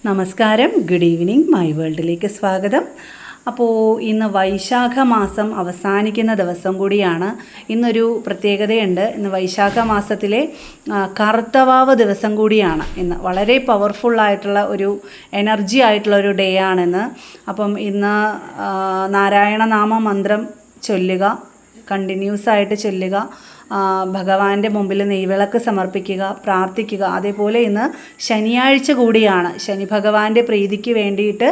നമസ്കാരം, good evening. My വേൾഡിലേക്ക് സ്വാഗതം. അപ്പോൾ ഇന്ന് വൈശാഖ മാസം അവസാനിക്കുന്ന ദിവസം കൂടിയാണ്. ഇന്നൊരു പ്രത്യേകതയുണ്ട്. ഇന്ന് വൈശാഖ മാസത്തിലെ കറുത്തവാവ് ദിവസം കൂടിയാണ്. ഇന്ന് വളരെ പവർഫുള്ളായിട്ടുള്ള ഒരു എനർജി ആയിട്ടുള്ള ഒരു ഡേ ആണിന്ന്. അപ്പം ഇന്ന് നാരായണ നാമ മന്ത്രം ചൊല്ലുക, കണ്ടിന്യൂസ് ആയിട്ട് ചൊല്ലുക, ഭഗവാന്റെ മുമ്പിൽ നെയ്വിളക്ക് സമർപ്പിക്കുക, പ്രാർത്ഥിക്കുക. അതേപോലെ ഇന്ന് ശനിയാഴ്ച കൂടിയാണ്. ശനി ഭഗവാന്റെ പ്രീതിക്ക് വേണ്ടിയിട്ട്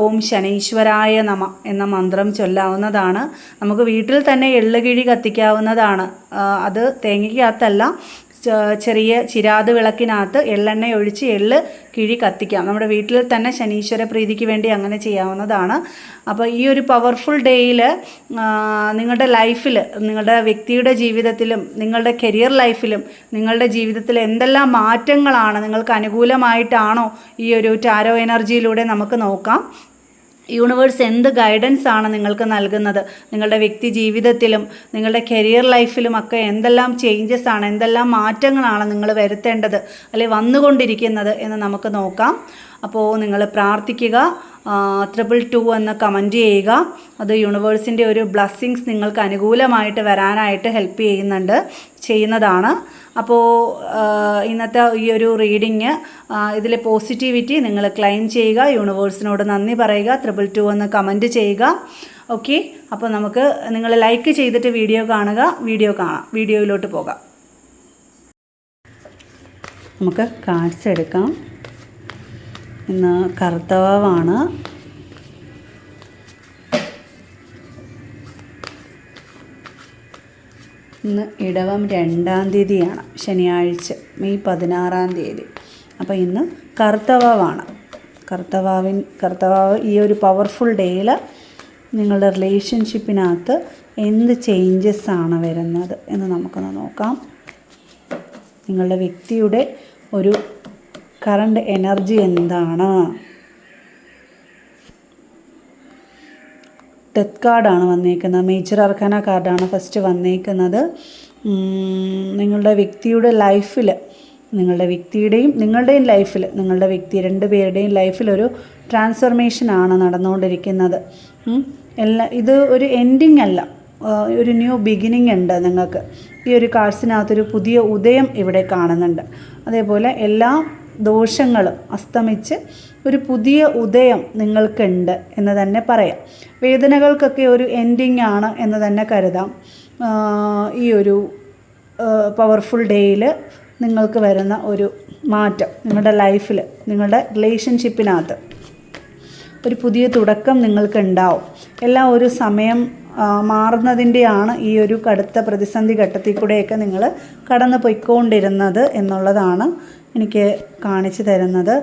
ഓം ശനീശ്വരായ നമ എന്ന മന്ത്രം ചൊല്ലാവുന്നതാണ്. നമുക്ക് വീട്ടിൽ തന്നെ എള്ളുകിഴി കത്തിക്കാവുന്നതാണ്. അത് തേങ്ങയ്ക്കകത്തല്ല, ചെറിയ ചിരാത് വിളക്കിനകത്ത് എള്ളെണ്ണ ഒഴിച്ച് എള്ള് കിഴി കത്തിക്കാം. നമ്മുടെ വീട്ടിൽ തന്നെ ശനീശ്വര പ്രീതിക്ക് വേണ്ടി അങ്ങനെ ചെയ്യാവുന്നതാണ്. അപ്പോൾ ഈ ഒരു പവർഫുൾ ഡേയിൽ നിങ്ങളുടെ ലൈഫിൽ, നിങ്ങളുടെ വ്യക്തിയുടെ ജീവിതത്തിലും നിങ്ങളുടെ കരിയർ ലൈഫിലും നിങ്ങളുടെ ജീവിതത്തിൽ എന്തെല്ലാം മാറ്റങ്ങളാണ്, നിങ്ങൾക്ക് അനുകൂലമായിട്ടാണോ ഈ ഒരു ടാരോ എനർജിയിലൂടെ നമുക്ക് നോക്കാം. യൂണിവേഴ്സ് എന്ത് ഗൈഡൻസ് ആണ് നിങ്ങൾക്ക് നൽകുന്നത്, നിങ്ങളുടെ വ്യക്തി ജീവിതത്തിലും നിങ്ങളുടെ കരിയർ ലൈഫിലും ഒക്കെ എന്തെല്ലാം ചേഞ്ചസ് ആണ്, എന്തെല്ലാം മാറ്റങ്ങളാണ് നിങ്ങൾ വരുത്തേണ്ടത് അല്ലെങ്കിൽ വന്നുകൊണ്ടിരിക്കുന്നത് എന്ന് നമുക്ക് നോക്കാം. അപ്പോൾ നിങ്ങൾ പ്രാർത്ഥിക്കുക, 222 എന്ന് കമൻറ്റ് ചെയ്യുക. അത് യൂണിവേഴ്സിൻ്റെ ഒരു ബ്ലെസ്സിങ്സ് നിങ്ങൾക്ക് അനുകൂലമായിട്ട് വരാനായിട്ട് ഹെൽപ്പ് ചെയ്യുന്നതാണ്. അപ്പോൾ ഇന്നത്തെ ഈ ഒരു റീഡിങ്, ഇതിലെ പോസിറ്റിവിറ്റി നിങ്ങൾ ക്ലെയിം ചെയ്യുക, യൂണിവേഴ്സിനോട് നന്ദി പറയുക, 222 എന്ന് കമൻറ്റ് ചെയ്യുക. ഓക്കെ, അപ്പോൾ നമുക്ക് നിങ്ങൾ ലൈക്ക് ചെയ്തിട്ട് വീഡിയോ കാണാം. വീഡിയോയിലോട്ട് പോകാം. നമുക്ക് കാർഡ്സ് എടുക്കാം. ഇന്ന് കറുത്തവാവാണ്. ഇന്ന് ഇടവം 2-ാം തീയതിയാണ്, ശനിയാഴ്ച, മെയ് 16-ാം തീയതി. അപ്പോൾ ഇന്ന് കറുത്തവാവാണ്. കറുത്തവാവ് ഈ ഒരു പവർഫുൾ ഡേയിൽ നിങ്ങളുടെ റിലേഷൻഷിപ്പിനകത്ത് എന്ത് ചേഞ്ചസ് ആണ് വരുന്നത് എന്ന് നമുക്കൊന്ന് നോക്കാം. നിങ്ങളുടെ വ്യക്തിയുടെ ഒരു കറണ്ട് എനർജി എന്താണ്? ഡെത്ത് കാർഡാണ് വന്നേക്കുന്നത്. മേജർ അർക്കാന കാർഡാണ് ഫസ്റ്റ് വന്നേക്കുന്നത്. നിങ്ങളുടെ വ്യക്തിയുടെ ലൈഫിൽ, നിങ്ങളുടെ വ്യക്തിയുടെയും നിങ്ങളുടെയും ലൈഫിൽ, നിങ്ങളുടെ വ്യക്തി രണ്ടുപേരുടെയും ലൈഫിലൊരു ട്രാൻസ്ഫർമേഷനാണ് നടന്നുകൊണ്ടിരിക്കുന്നത്. ഇത് ഒരു എൻഡിങ് അല്ല, ഒരു ന്യൂ ബിഗിനിങ് ഉണ്ട് നിങ്ങൾക്ക്. ഈ ഒരു കാർഡ്സിനകത്തൊരു പുതിയ ഉദയം ഇവിടെ കാണുന്നുണ്ട്. അതേപോലെ എല്ലാ ദോഷങ്ങളും അസ്തമിച്ച് ഒരു പുതിയ ഉദയം നിങ്ങൾക്കുണ്ട് എന്ന് തന്നെ പറയാം. വേദനകൾക്കൊക്കെ ഒരു എൻഡിങ് ആണ് എന്ന് തന്നെ കരുതാം. ഈ ഒരു പവർഫുൾ ഡേയിൽ നിങ്ങൾക്ക് വരുന്ന ഒരു മാറ്റം, നിങ്ങളുടെ ലൈഫിൽ, നിങ്ങളുടെ റിലേഷൻഷിപ്പിനകത്ത് ഒരു പുതിയ തുടക്കം നിങ്ങൾക്കുണ്ടാവും. എല്ലാം ഒരു സമയം മാറുന്നതിൻ്റെയാണ് ഈ ഒരു കടുത്ത പ്രതിസന്ധി ഘട്ടത്തിൽ കൂടെയൊക്കെ നിങ്ങൾ കടന്നു പോയിക്കൊണ്ടിരുന്നത് എന്നുള്ളതാണ് എനിക്ക് കാണിച്ചു തരുന്നത്.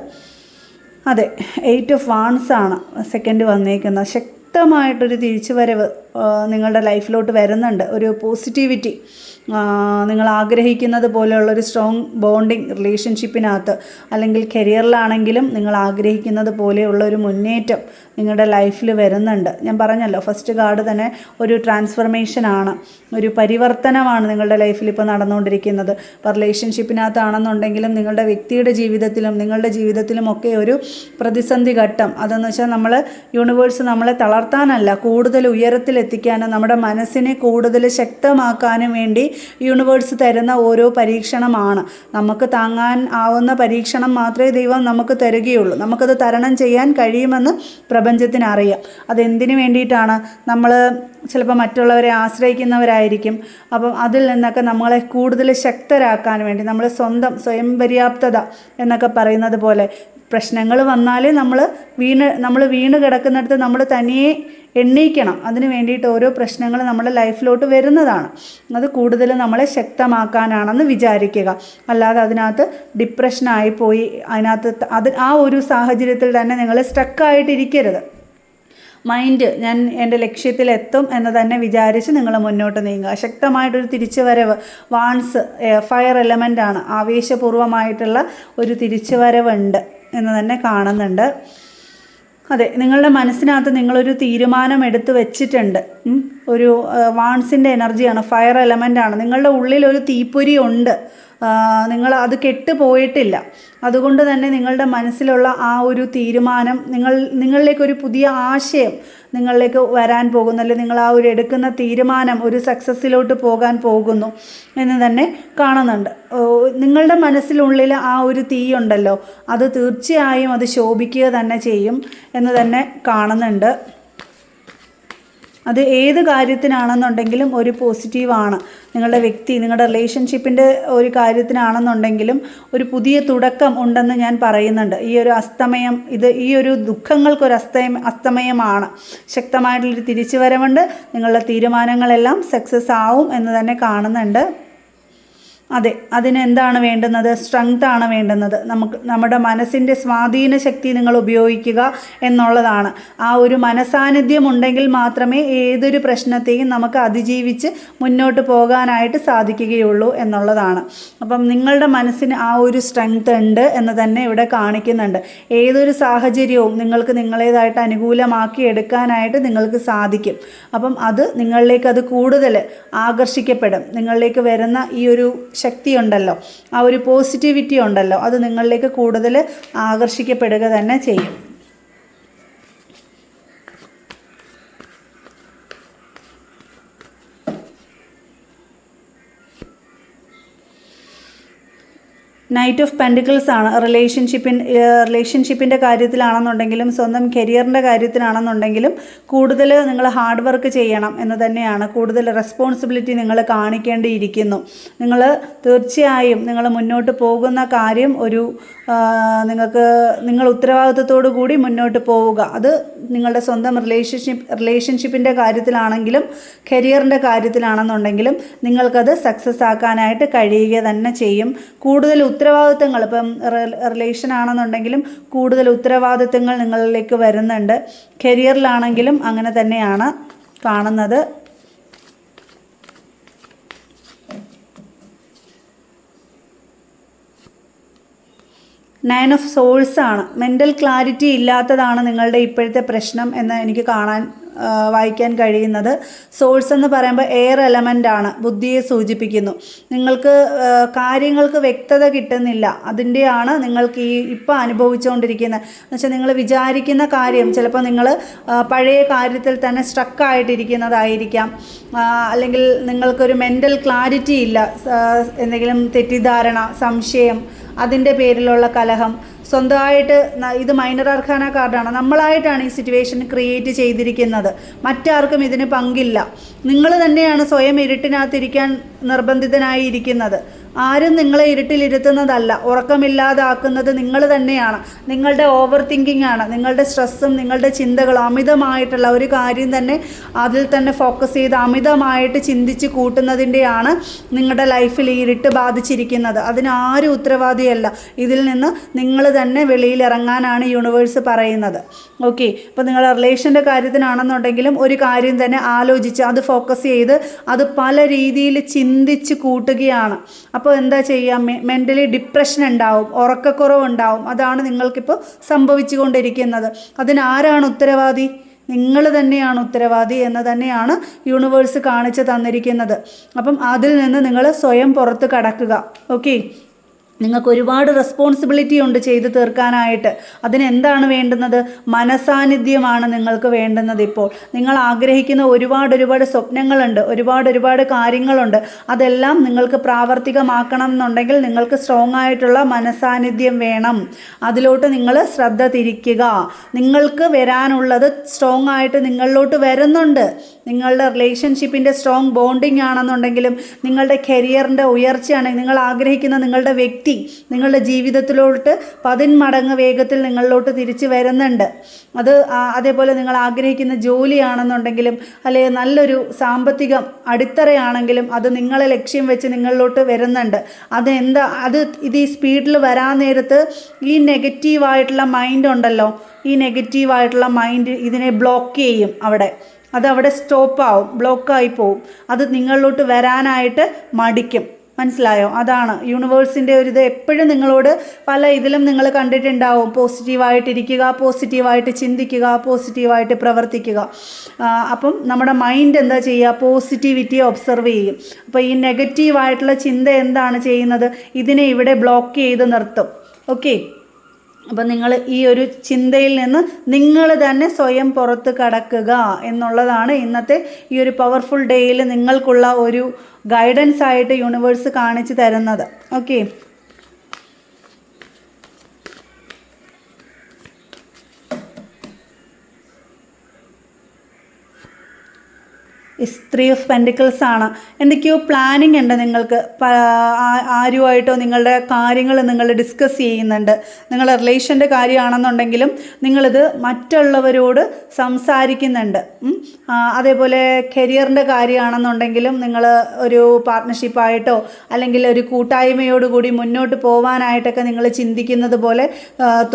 അതെ, 8 ഓഫ് വാൺസ് ആണ് സെക്കൻഡ് വന്നേക്കുന്നത്. ശക്തമായിട്ടൊരു തിരിച്ചുവരവ് നിങ്ങളുടെ ലൈഫിലോട്ട് വരുന്നുണ്ട്. ഒരു പോസിറ്റിവിറ്റി, നിങ്ങൾ ആഗ്രഹിക്കുന്നത് പോലെയുള്ളൊരു സ്ട്രോങ് ബോണ്ടിങ് റിലേഷൻഷിപ്പിനകത്ത്, അല്ലെങ്കിൽ കരിയറിലാണെങ്കിലും നിങ്ങൾ ആഗ്രഹിക്കുന്നത് പോലെയുള്ള ഒരു മുന്നേറ്റം നിങ്ങളുടെ ലൈഫിൽ വരുന്നുണ്ട്. ഞാൻ പറഞ്ഞല്ലോ, ഫസ്റ്റ് കാർഡ് തന്നെ ഒരു ട്രാൻസ്ഫർമേഷനാണ്, ഒരു പരിവർത്തനമാണ് നിങ്ങളുടെ ലൈഫിൽ ഇപ്പോൾ നടന്നുകൊണ്ടിരിക്കുന്നത്. ഇപ്പോൾ റിലേഷൻഷിപ്പിനകത്താണെന്നുണ്ടെങ്കിലും നിങ്ങളുടെ വ്യക്തിയുടെ ജീവിതത്തിലും നിങ്ങളുടെ ജീവിതത്തിലും ഒക്കെ ഒരു പ്രതിസന്ധി ഘട്ടം. അതെന്ന് വെച്ചാൽ യൂണിവേഴ്സ് നമ്മളെ തളർത്താനല്ല, കൂടുതൽ ഉയരത്തിലെത്തിക്കാനും നമ്മുടെ മനസ്സിനെ കൂടുതൽ ശക്തമാക്കാനും വേണ്ടി യൂണിവേഴ്സ് തരുന്ന ഓരോ പരീക്ഷണമാണ്. നമുക്ക് താങ്ങാൻ ആവുന്ന പരീക്ഷണം മാത്രമേ ദൈവം നമുക്ക് തരികയുള്ളൂ. നമുക്കത് തരണം ചെയ്യാൻ കഴിയുമെന്ന് പ്രപഞ്ചത്തിന് അറിയാം. അതെന്തിനു വേണ്ടിയിട്ടാണ്? നമ്മൾ ചിലപ്പോൾ മറ്റുള്ളവരെ ആശ്രയിക്കുന്നവരായിരിക്കും. അപ്പം അതിൽ നിന്നൊക്കെ നമ്മളെ കൂടുതൽ ശക്തരാക്കാൻ വേണ്ടി, നമ്മൾ സ്വയം പര്യാപ്തത എന്നൊക്കെ പറയുന്നത് പോലെ, പ്രശ്നങ്ങൾ വന്നാൽ നമ്മൾ വീണ് കിടക്കുന്നിടത്ത് നമ്മൾ തനിയെ എണ്ണീക്കണം. അതിന് വേണ്ടിയിട്ട് ഓരോ പ്രശ്നങ്ങൾ നമ്മുടെ ലൈഫിലോട്ട് വരുന്നതാണ്. അത് കൂടുതൽ നമ്മളെ ശക്തമാക്കാനാണെന്ന് വിചാരിക്കുക. അല്ലാതെ അതിനകത്ത് ഡിപ്രഷനായിപ്പോയി ആ ഒരു സാഹചര്യത്തിൽ തന്നെ നിങ്ങൾ സ്റ്റക്കായിട്ടിരിക്കരുത്. മൈൻഡ് ഞാൻ എൻ്റെ ലക്ഷ്യത്തിലെത്തും എന്ന് തന്നെ വിചാരിച്ച് നിങ്ങൾ മുന്നോട്ട് നീങ്ങുക. ശക്തമായിട്ടൊരു തിരിച്ചുവരവ്, വാൺസ് ഫയർ എലമെൻ്റാണ്, ആവേശപൂർവ്വമായിട്ടുള്ള ഒരു തിരിച്ചുവരവുണ്ട് എന്ന് തന്നെ കാണുന്നുണ്ട്. അതെ, നിങ്ങളുടെ മനസ്സിനകത്ത് നിങ്ങളൊരു തീരുമാനം എടുത്ത് വെച്ചിട്ടുണ്ട്. ഒരു വാൺസിൻ്റെ എനർജിയാണ്, ഫയർ എലമെൻ്റാണ്. നിങ്ങളുടെ ഉള്ളിൽ ഒരു തീപ്പൊരി ഉണ്ട്. നിങ്ങൾ അത് കെട്ടുപോയിട്ടില്ല. അതുകൊണ്ട് തന്നെ നിങ്ങളുടെ മനസ്സിലുള്ള ആ ഒരു തീരുമാനം നിങ്ങളിലേക്കൊരു പുതിയ ആശയം നിങ്ങളിലേക്ക് വരാൻ പോകുന്നു, അല്ലെങ്കിൽ നിങ്ങൾ ആ ഒരു എടുക്കുന്ന തീരുമാനം ഒരു സക്സസ്സിലോട്ട് പോകാൻ പോകുന്നു എന്ന് തന്നെ കാണുന്നുണ്ട്. നിങ്ങളുടെ മനസ്സിനുള്ളിൽ ആ ഒരു തീയുണ്ടല്ലോ, അത് തീർച്ചയായും അത് ശോഭിക്കുക തന്നെ ചെയ്യും എന്ന് തന്നെ കാണുന്നുണ്ട്. അത് ഏത് കാര്യത്തിനാണെന്നുണ്ടെങ്കിലും ഒരു പോസിറ്റീവാണ്. നിങ്ങളുടെ വ്യക്തി നിങ്ങളുടെ റിലേഷൻഷിപ്പിൻ്റെ ഒരു കാര്യത്തിനാണെന്നുണ്ടെങ്കിലും ഒരു പുതിയ തുടക്കം ഉണ്ടെന്ന് ഞാൻ പറയുന്നുണ്ട്. ഈ ഒരു അസ്തമയം, ഈ ഒരു ദുഃഖങ്ങൾക്കൊരു അസ്തമയമാണ്. ശക്തമായിട്ടുള്ളൊരു തിരിച്ചുവരവുണ്ട്. നിങ്ങളുടെ തീരുമാനങ്ങളെല്ലാം സക്സസ് ആവും എന്ന് തന്നെ കാണുന്നുണ്ട്. അതെ, അതിനെന്താണ് വേണ്ടുന്നത്? സ്ട്രെങ്ത്താണ് വേണ്ടുന്നത്. നമ്മുടെ മനസ്സിൻ്റെ സ്വാധീന ശക്തി നിങ്ങൾ ഉപയോഗിക്കുക എന്നുള്ളതാണ്. ആ ഒരു മനസാന്നിധ്യം ഉണ്ടെങ്കിൽ മാത്രമേ ഏതൊരു പ്രശ്നത്തെയും നമുക്ക് അതിജീവിച്ച് മുന്നോട്ട് പോകാനായിട്ട് സാധിക്കുകയുള്ളൂ എന്നുള്ളതാണ്. അപ്പം നിങ്ങളുടെ മനസ്സിന് ആ ഒരു സ്ട്രെങ്ത് ഉണ്ട് എന്ന് തന്നെ ഇവിടെ കാണിക്കുന്നുണ്ട്. ഏതൊരു സാഹചര്യവും നിങ്ങൾക്ക് നിങ്ങളേതായിട്ട് അനുകൂലമാക്കി എടുക്കാനായിട്ട് നിങ്ങൾക്ക് സാധിക്കും. അപ്പം നിങ്ങളിലേക്ക് അത് കൂടുതൽ ആകർഷിക്കപ്പെടും. നിങ്ങളിലേക്ക് വരുന്ന ഈ ഒരു ശക്തി ഉണ്ടല്ലോ, ആ ഒരു പോസിറ്റിവിറ്റി ഉണ്ടല്ലോ, അത് നിങ്ങളിലേക്ക് കൂടുതൽ ആകർഷിക്കപ്പെടുക തന്നെ ചെയ്യും. നൈറ്റ് ഓഫ് പെൻഡിക്കിൾസ് ആണ്. റിലേഷൻഷിപ്പിൻ്റെ കാര്യത്തിലാണെന്നുണ്ടെങ്കിലും സ്വന്തം കരിയറിൻ്റെ കാര്യത്തിലാണെന്നുണ്ടെങ്കിലും കൂടുതൽ നിങ്ങൾ ഹാർഡ് വർക്ക് ചെയ്യണം എന്ന് തന്നെയാണ്. കൂടുതൽ റെസ്പോൺസിബിലിറ്റി നിങ്ങൾ കാണിക്കേണ്ടിയിരിക്കുന്നു. നിങ്ങൾ തീർച്ചയായും നിങ്ങൾ മുന്നോട്ട് പോകുന്ന കാര്യം നിങ്ങൾ ഉത്തരവാദിത്വത്തോടു കൂടി മുന്നോട്ട് പോവുക. അത് നിങ്ങളുടെ സ്വന്തം റിലേഷൻഷിപ്പിൻ്റെ കാര്യത്തിലാണെങ്കിലും കരിയറിൻ്റെ കാര്യത്തിലാണെന്നുണ്ടെങ്കിലും നിങ്ങൾക്കത് സക്സസ് ആക്കാനായിട്ട് കഴിയുക തന്നെ ചെയ്യും. കൂടുതൽ ഉത്തരവാദിത്തങ്ങൾ, ഇപ്പം റിലേഷൻ ആണെന്നുണ്ടെങ്കിലും കൂടുതൽ ഉത്തരവാദിത്തങ്ങൾ നിങ്ങളിലേക്ക് വരുന്നുണ്ട്. കരിയറിലാണെങ്കിലും അങ്ങനെ തന്നെയാണ് കാണുന്നത്. നയൻ ഓഫ് സോൾസ് ആണ്. മെൻ്റൽ ക്ലാരിറ്റി ഇല്ലാത്തതാണ് നിങ്ങളുടെ ഇപ്പോഴത്തെ പ്രശ്നം എന്ന് എനിക്ക് വായിക്കാൻ കഴിയുന്നത്. സോൾസ് എന്ന് പറയുമ്പോൾ എയർ എലമെൻ്റ് ആണ്, ബുദ്ധിയെ സൂചിപ്പിക്കുന്നു. നിങ്ങൾക്ക് കാര്യങ്ങൾക്ക് വ്യക്തത കിട്ടുന്നില്ല, അതിൻ്റെയാണ് നിങ്ങൾക്ക് ഇപ്പോൾ അനുഭവിച്ചുകൊണ്ടിരിക്കുന്നത്. എന്നുവെച്ചാൽ നിങ്ങൾ വിചാരിക്കുന്ന കാര്യം ചിലപ്പോൾ നിങ്ങൾ പഴയ കാര്യത്തിൽ തന്നെ സ്ട്രക്കായിട്ടിരിക്കുന്നതായിരിക്കാം. അല്ലെങ്കിൽ നിങ്ങൾക്കൊരു മെൻ്റൽ ക്ലാരിറ്റി ഇല്ല, എന്തെങ്കിലും തെറ്റിദ്ധാരണ, സംശയം, അതിൻ്റെ പേരിലുള്ള കലഹം. സ്വന്തമായിട്ട് ഇത് മൈനർ അർക്കാന കാർഡാണ്. നമ്മളായിട്ടാണ് ഈ സിറ്റുവേഷൻ ക്രിയേറ്റ് ചെയ്തിരിക്കുന്നത്. മറ്റാർക്കും ഇതിന് പങ്കില്ല. നിങ്ങൾ തന്നെയാണ് സ്വയം ഇരുട്ടിനകത്തിരിക്കാൻ നിർബന്ധിതനായിരിക്കുന്നത്. ആരും നിങ്ങളെ ഇരുട്ടിലിരുത്തുന്നതല്ല. ഉറക്കമില്ലാതാക്കുന്നത് നിങ്ങൾ തന്നെയാണ്. നിങ്ങളുടെ ഓവർ തിങ്കിങ് ആണ്. നിങ്ങളുടെ സ്ട്രെസ്സും നിങ്ങളുടെ ചിന്തകളും അമിതമായിട്ടുള്ള ഒരു കാര്യം തന്നെ അതിൽ തന്നെ ഫോക്കസ് ചെയ്ത് അമിതമായിട്ട് ചിന്തിച്ച് കൂട്ടുന്നതിൻ്റെയാണ് നിങ്ങളുടെ ലൈഫിൽ ഈ ഇരുട്ട് ബാധിച്ചിരിക്കുന്നത്. അതിനാരും ഉത്തരവാദിയല്ല. ഇതിൽ നിന്ന് നിങ്ങൾ തന്നെ വെളിയിലിറങ്ങാനാണ് യൂണിവേഴ്സ് പറയുന്നത്. ഓക്കെ, ഇപ്പോൾ നിങ്ങൾ റിലേഷൻ്റെ കാര്യത്തിനാണെന്നുണ്ടെങ്കിലും ഒരു കാര്യം തന്നെ ആലോചിച്ച് അത് ഫോക്കസ് ചെയ്ത് അത് പല രീതിയിൽ ചിന്തിച്ച് കൂട്ടുകയാണ്. അപ്പോൾ എന്താ ചെയ്യുക? മെൻ്റലി ഡിപ്രഷൻ ഉണ്ടാവും, ഉറക്കക്കുറവുണ്ടാവും. അതാണ് നിങ്ങൾക്കിപ്പോൾ സംഭവിച്ചു കൊണ്ടിരിക്കുന്നത്. അതിനാരാണ് ഉത്തരവാദി? നിങ്ങൾ തന്നെയാണ് ഉത്തരവാദി എന്ന് തന്നെയാണ് യൂണിവേഴ്സ് കാണിച്ചു തന്നിരിക്കുന്നത്. അപ്പം അതിൽ നിന്ന് നിങ്ങൾ സ്വയം പുറത്ത് കടക്കുക. ഓക്കെ, നിങ്ങൾക്ക് ഒരുപാട് റെസ്പോൺസിബിലിറ്റി ഉണ്ട് ചെയ്തു തീർക്കാനായിട്ട്. അതിനെന്താണ് വേണ്ടുന്നത്? മനസാന്നിധ്യമാണ് നിങ്ങൾക്ക് വേണ്ടുന്നത്. ഇപ്പോൾ നിങ്ങൾ ആഗ്രഹിക്കുന്ന ഒരുപാട് സ്വപ്നങ്ങളുണ്ട്, ഒരുപാട് കാര്യങ്ങളുണ്ട്. അതെല്ലാം നിങ്ങൾക്ക് പ്രാവർത്തികമാക്കണം എന്നുണ്ടെങ്കിൽ നിങ്ങൾക്ക് സ്ട്രോങ് ആയിട്ടുള്ള മനസാന്നിധ്യം വേണം. അതിലോട്ട് നിങ്ങൾ ശ്രദ്ധ തിരിക്കുക. നിങ്ങൾക്ക് വരാനുള്ളത് സ്ട്രോങ് ആയിട്ട് നിങ്ങളിലോട്ട് വരുന്നുണ്ട്. നിങ്ങളുടെ റിലേഷൻഷിപ്പിൻ്റെ സ്ട്രോങ് ബോണ്ടിങ് ആണെന്നുണ്ടെങ്കിലും നിങ്ങളുടെ കരിയറിൻ്റെ ഉയർച്ചയാണെങ്കിൽ നിങ്ങൾ ആഗ്രഹിക്കുന്ന നിങ്ങളുടെ വ്യക്തി നിങ്ങളുടെ ജീവിതത്തിലോട്ട് 10 മടങ്ങ് വേഗത്തിൽ നിങ്ങളിലോട്ട് തിരിച്ചു വരുന്നുണ്ട്. അതേപോലെ നിങ്ങൾ ആഗ്രഹിക്കുന്ന ജോലിയാണെന്നുണ്ടെങ്കിലും അല്ലെങ്കിൽ നല്ലൊരു സാമ്പത്തിക അടിത്തറയാണെങ്കിലും അത് നിങ്ങളെ ലക്ഷ്യം വെച്ച് നിങ്ങളിലോട്ട് വരുന്നുണ്ട്. ഇത് ഈ സ്പീഡിൽ വരാൻ നേരത്ത് ഈ നെഗറ്റീവായിട്ടുള്ള മൈൻഡ് ഉണ്ടല്ലോ, ഈ നെഗറ്റീവായിട്ടുള്ള മൈൻഡ് ഇതിനെ ബ്ലോക്ക് ചെയ്യും. അതവിടെ സ്റ്റോപ്പാവും, ബ്ലോക്കായി പോവും. അത് നിങ്ങളിലോട്ട് വരാനായിട്ട് മടിക്കും. മനസ്സിലായോ? അതാണ് യൂണിവേഴ്സിൻ്റെ ഒരു ഇത്. എപ്പോഴും നിങ്ങളോട് പല ഇതിലും നിങ്ങൾ കണ്ടിട്ടുണ്ടാവും, പോസിറ്റീവായിട്ടിരിക്കുക, പോസിറ്റീവായിട്ട് ചിന്തിക്കുക, പോസിറ്റീവായിട്ട് പ്രവർത്തിക്കുക. അപ്പം നമ്മുടെ മൈൻഡ് എന്താ ചെയ്യുക? പോസിറ്റിവിറ്റിയെ ഒബ്സർവ് ചെയ്യും. അപ്പോൾ ഈ നെഗറ്റീവായിട്ടുള്ള ചിന്ത എന്താണ് ചെയ്യുന്നത്? ഇതിനെ ഇവിടെ ബ്ലോക്ക് ചെയ്ത് നിർത്തും. ഓക്കെ, അപ്പം നിങ്ങൾ ഈ ഒരു ചിന്തയിൽ നിന്ന് നിങ്ങൾ തന്നെ സ്വയം പുറത്ത് കടക്കുക എന്നുള്ളതാണ് ഇന്നത്തെ ഈ ഒരു പവർഫുൾ ഡേയിൽ നിങ്ങൾക്കുള്ള ഒരു ഗൈഡൻസ് ആയിട്ട് യൂണിവേഴ്സ് കാണിച്ചു തരുന്നത്. ഓക്കെ, ത്രീ ഓഫ് പെൻറ്റിക്കിൾസ് ആണ്. എന്തൊക്കെയോ പ്ലാനിങ് ഉണ്ട് നിങ്ങൾക്ക്. ആരുമായിട്ടോ നിങ്ങളുടെ കാര്യങ്ങൾ നിങ്ങൾ ഡിസ്കസ് ചെയ്യുന്നുണ്ട്. നിങ്ങളുടെ റിലേഷൻ്റെ കാര്യമാണെന്നുണ്ടെങ്കിലും നിങ്ങളിത് മറ്റുള്ളവരോട് സംസാരിക്കുന്നുണ്ട്. അതേപോലെ കരിയറിൻ്റെ കാര്യമാണെന്നുണ്ടെങ്കിലും നിങ്ങൾ ഒരു പാർട്ട്ണർഷിപ്പായിട്ടോ അല്ലെങ്കിൽ ഒരു കൂട്ടായ്മയോടുകൂടി മുന്നോട്ട് പോകാനായിട്ടൊക്കെ നിങ്ങൾ ചിന്തിക്കുന്നത് പോലെ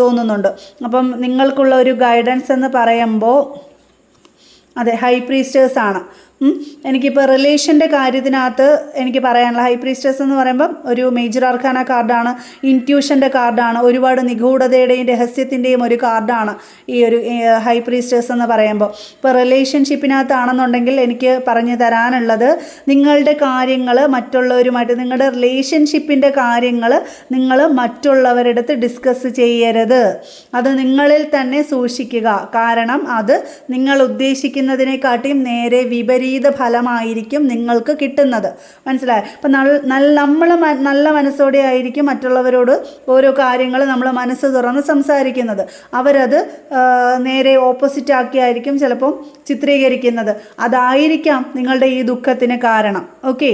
തോന്നുന്നുണ്ട്. അപ്പം നിങ്ങൾക്കുള്ള ഒരു ഗൈഡൻസ് എന്ന് പറയുമ്പോൾ അതെ, ഹൈ പ്രീസ്റ്റേഴ്സാണ്. എനിക്കിപ്പോൾ റിലേഷൻ്റെ കാര്യത്തിനകത്ത് എനിക്ക് പറയാനുള്ള ഹൈ പ്രീസ്റ്റേഴ്സ് എന്ന് പറയുമ്പം ഒരു മേജർ ആർക്കാന കാർഡാണ്, ഇൻറ്റ്യൂഷൻ്റെ കാർഡാണ്, ഒരുപാട് നിഗൂഢതയുടെയും രഹസ്യത്തിൻ്റെയും ഒരു കാർഡാണ് ഈ ഒരു ഹൈ പ്രീസ്റ്റേഴ്സ് എന്ന് പറയുമ്പോൾ. ഇപ്പോൾ റിലേഷൻഷിപ്പിനകത്താണെന്നുണ്ടെങ്കിൽ എനിക്ക് പറഞ്ഞു തരാനുള്ളത്, നിങ്ങളുടെ കാര്യങ്ങൾ മറ്റുള്ളവരുമായിട്ട്, നിങ്ങളുടെ റിലേഷൻഷിപ്പിൻ്റെ കാര്യങ്ങൾ നിങ്ങൾ മറ്റുള്ളവരുടെ അടുത്ത് ഡിസ്കസ് ചെയ്യരുത്. അത് നിങ്ങളിൽ തന്നെ സൂക്ഷിക്കുക. കാരണം അത് നിങ്ങൾ ഉദ്ദേശിക്കുന്നതിനെക്കാട്ടിയും നേരെ വിപരീത ഫലമായിരിക്കും നിങ്ങൾക്ക് കിട്ടുന്നത്. മനസ്സിലായോ? അപ്പം നമ്മൾ നല്ല മനസ്സോടെ ആയിരിക്കും മറ്റുള്ളവരോട് ഓരോ കാര്യങ്ങൾ നമ്മൾ മനസ്സ് തുറന്ന് സംസാരിക്കുന്നത്. അവരത് നേരെ ഓപ്പോസിറ്റ് ആക്കിയായിരിക്കും ചിലപ്പം ചിത്രീകരിക്കുന്നത്. അതായിരിക്കാം നിങ്ങളുടെ ഈ ദുഃഖത്തിന് കാരണം. ഓക്കെ,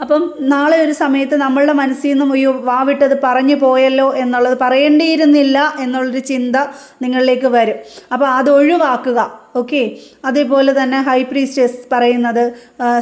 അപ്പം നാളെ ഒരു സമയത്ത് നമ്മളുടെ മനസ്സിൽ നിന്നും ഈ വാവിട്ടത് പറഞ്ഞു പോയല്ലോ എന്നുള്ളത്, പറയേണ്ടിയിരുന്നില്ല എന്നുള്ളൊരു ചിന്ത നിങ്ങളിലേക്ക് വരും. അപ്പോൾ അത് ഒഴിവാക്കുക. ഓക്കെ, അതേപോലെ തന്നെ ഹൈ പ്രീസ്റ്റേഴ്സ് പറയുന്നത്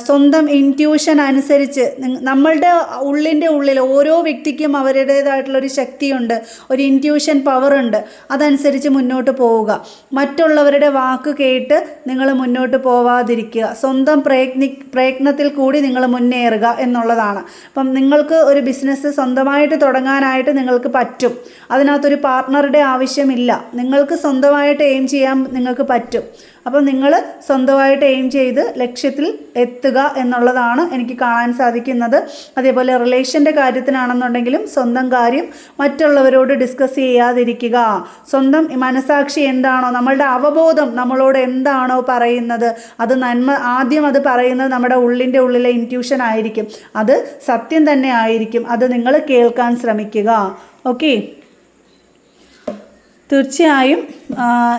സ്വന്തം ഇൻറ്റ്യൂഷൻ അനുസരിച്ച് നമ്മളുടെ ഉള്ളിൽ ഓരോ വ്യക്തിക്കും അവരുടേതായിട്ടുള്ളൊരു ശക്തിയുണ്ട്, ഒരു ഇൻറ്റ്യൂഷൻ പവറുണ്ട്. അതനുസരിച്ച് മുന്നോട്ട് പോവുക. മറ്റുള്ളവരുടെ വാക്ക് കേട്ട് നിങ്ങൾ മുന്നോട്ട് പോവാതിരിക്കുക. സ്വന്തം പ്രയത്നത്തിൽ കൂടി നിങ്ങൾ മുന്നേറുക എന്നുള്ളതാണ്. അപ്പം നിങ്ങൾക്ക് ഒരു ബിസിനസ് സ്വന്തമായിട്ട് തുടങ്ങാനായിട്ട് നിങ്ങൾക്ക് പറ്റും. അതിനകത്തൊരു പാർട്ട്ണറുടെ ആവശ്യമില്ല. നിങ്ങൾക്ക് സ്വന്തമായിട്ട് എയിം ചെയ്യാൻ നിങ്ങൾക്ക് പറ്റും. അപ്പം നിങ്ങൾ സ്വന്തമായിട്ട് എയിം ചെയ്ത് ലക്ഷ്യത്തിൽ എത്തുക എന്നുള്ളതാണ് എനിക്ക് കാണാൻ സാധിക്കുന്നത്. അതേപോലെ റിലേഷൻ്റെ കാര്യത്തിനാണെന്നുണ്ടെങ്കിലും സ്വന്തം കാര്യം മറ്റുള്ളവരോട് ഡിസ്കസ് ചെയ്യാതിരിക്കുക. സ്വന്തം മനസാക്ഷി എന്താണോ, നമ്മളുടെ അവബോധം നമ്മളോട് എന്താണോ പറയുന്നത്, അത് ആദ്യം അത് പറയുന്നത് നമ്മുടെ ഉള്ളിലെ ഇൻറ്റ്യൂഷൻ ആയിരിക്കും. അത് സത്യം തന്നെ ആയിരിക്കും. അത് നിങ്ങൾ കേൾക്കാൻ ശ്രമിക്കുക. ഓക്കെ, തീർച്ചയായും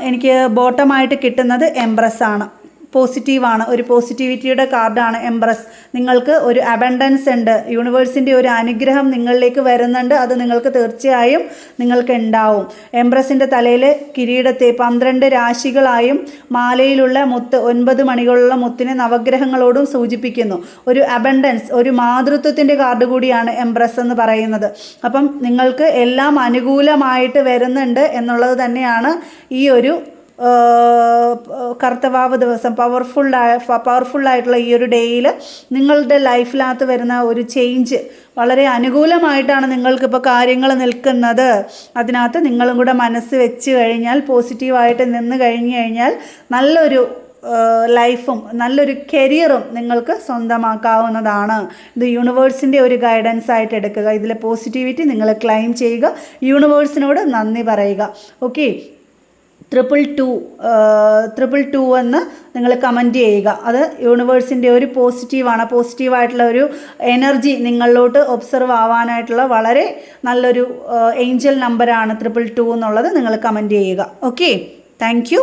എനിക്ക് ബോട്ടമായിട്ട് കിട്ടുന്നത് എംപ്രസ് ആണ്. പോസിറ്റീവാണ്, ഒരു പോസിറ്റിവിറ്റിയുടെ കാർഡാണ് എംപ്രസ്. നിങ്ങൾക്ക് ഒരു അബണ്ടൻസ് ഉണ്ട്, യൂണിവേഴ്സിൻ്റെ ഒരു അനുഗ്രഹം നിങ്ങളിലേക്ക് വരുന്നുണ്ട്. അത് നിങ്ങൾക്ക് തീർച്ചയായും നിങ്ങൾക്ക് ഉണ്ടാവും. എംപ്രസിൻ്റെ തലയിൽ കിരീടത്തെ 12 രാശികളായും മാലയിലുള്ള മുത്ത് 9 മണികളുള്ള മുത്തിനെ നവഗ്രഹങ്ങളോടും സൂചിപ്പിക്കുന്നു. ഒരു അബണ്ടൻസ്, ഒരു മാതൃത്വത്തിൻ്റെ കാർഡ് കൂടിയാണ് എംപ്രസ് എന്ന് പറയുന്നത്. അപ്പം നിങ്ങൾക്ക് എല്ലാം അനുകൂലമായിട്ട് വരുന്നുണ്ട് എന്നുള്ളത് തന്നെയാണ് ഈ ഒരു കർത്തവാവ് ദിവസം പവർഫുള്ളായിട്ടുള്ള ഈ ഒരു ഡേയിൽ നിങ്ങളുടെ ലൈഫിനകത്ത് വരുന്ന ഒരു ചേഞ്ച് വളരെ അനുകൂലമായിട്ടാണ് നിങ്ങൾക്കിപ്പോൾ കാര്യങ്ങൾ നിൽക്കുന്നത്. അതിനകത്ത് നിങ്ങളും കൂടെ മനസ്സ് വെച്ച് കഴിഞ്ഞാൽ, പോസിറ്റീവായിട്ട് നിന്ന് കഴിഞ്ഞു കഴിഞ്ഞാൽ നല്ലൊരു ലൈഫും നല്ലൊരു കരിയറും നിങ്ങൾക്ക് സ്വന്തമാക്കാവുന്നതാണ്. ഇത് യൂണിവേഴ്സിൻ്റെ ഒരു ഗൈഡൻസ് ആയിട്ട് എടുക്കുക. ഇതിലെ പോസിറ്റിവിറ്റി നിങ്ങൾ ക്ലെയിം ചെയ്യുക, യൂണിവേഴ്സിനോട് നന്ദി പറയുക. ഓക്കെ, 222 എന്ന് നിങ്ങൾ കമൻറ്റ് ചെയ്യുക. അത് യൂണിവേഴ്സിൻ്റെ ഒരു പോസിറ്റീവായിട്ടുള്ള ഒരു എനർജി നിങ്ങളിലോട്ട് ഒബ്സർവ് ആവാനായിട്ടുള്ള വളരെ നല്ലൊരു ഏഞ്ചൽ നമ്പറാണ് 222 എന്നുള്ളത് നിങ്ങൾ കമൻറ്റ് ചെയ്യുക. Okay, thank you.